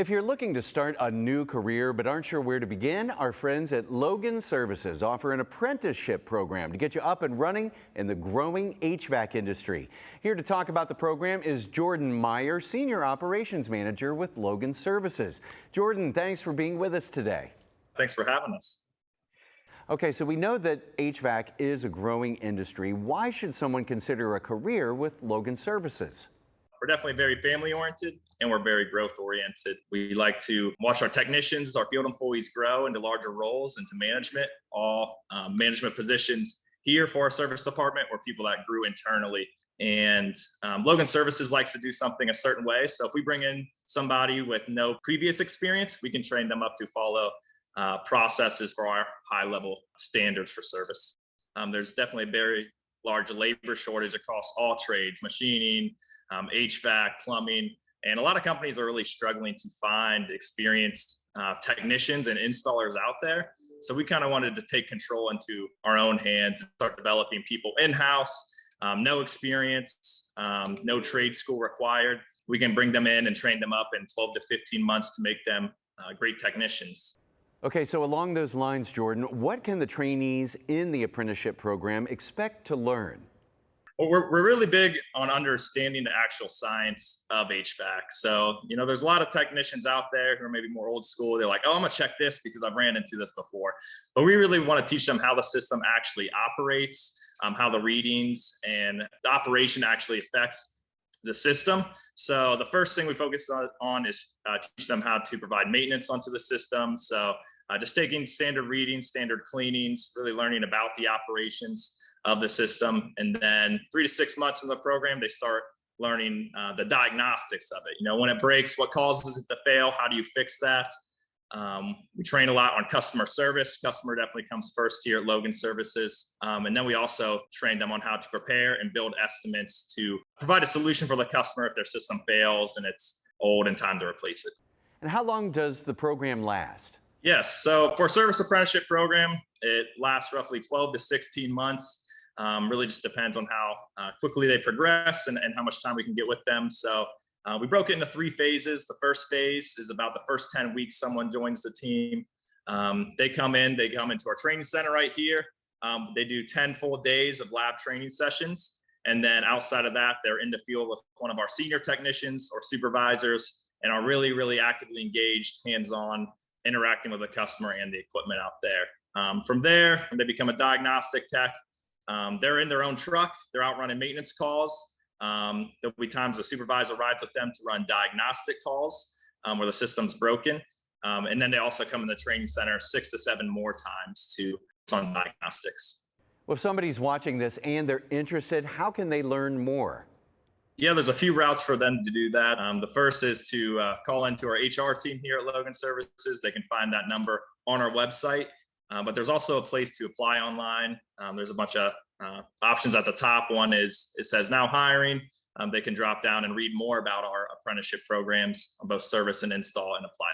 If you're looking to start a new career but aren't sure where to begin, our friends at Logan Services offer an apprenticeship program to get you up and running in the growing HVAC industry. Here to talk about the program is Jordan Meyer, Senior Operations Manager with Logan Services. Jordan, thanks for being with us today. Thanks for having us. Okay, so we know that HVAC is a growing industry. Why should someone consider a career with Logan Services? We're definitely very family oriented and we're very growth oriented. We like to watch our technicians, our field employees grow into larger roles, into management, all management positions here for our service department or people that grew internally. And Logan Services likes to do something a certain way. So if we bring in somebody with no previous experience, we can train them up to follow processes for our high level standards for service. There's definitely a very large labor shortage across all trades, machining, HVAC, plumbing, and a lot of companies are really struggling to find experienced technicians and installers out there. So we kind of wanted to take control into our own hands and start developing people in-house, no experience, no trade school required. We can bring them in and train them up in 12 to 15 months to make them great technicians. Okay, so along those lines, Jordan, what can the trainees in the apprenticeship program expect to learn? Well, we're really big on understanding the actual science of HVAC. So, there's a lot of technicians out there who are maybe more old school. They're like, oh, I'm gonna check this because I've ran into this before. But we really want to teach them how the system actually operates, how the readings and the operation actually affects the system. So the first thing we focus on is teach them how to provide maintenance onto the system. So just taking standard readings, standard cleanings, really learning about the operations of the system. And then 3 to 6 months in the program, they start learning the diagnostics of it. When it breaks, what causes it to fail? How do you fix that? We train a lot on customer service. Customer definitely comes first here at Logan Services. And then we also train them on how to prepare and build estimates to provide a solution for the customer if their system fails and it's old and time to replace it. And how long does the program last? Yes, so for a service apprenticeship program, it lasts roughly 12 to 16 months. Really just depends on how quickly they progress and how much time we can get with them. So we broke it into 3 phases. The first phase is about the first 10 weeks someone joins the team. They come into our training center right here. They do 10 full days of lab training sessions. And then outside of that, they're in the field with one of our senior technicians or supervisors and are really, really actively engaged, hands-on, interacting with the customer and the equipment out there. From there, when they become a diagnostic tech, they're in their own truck. They're out running maintenance calls. There'll be times the supervisor rides with them to run diagnostic calls where the system's broken. And then they also come in the training center 6 to 7 more times to on diagnostics. Well, if somebody's watching this and they're interested, how can they learn more? Yeah, there's a few routes for them to do that. The first is to call into our HR team here at Logan Services. They can find that number on our website. But there's also a place to apply online. There's a bunch of options at the top. One is, it says now hiring. They can drop down and read more about our apprenticeship programs on both service and install and apply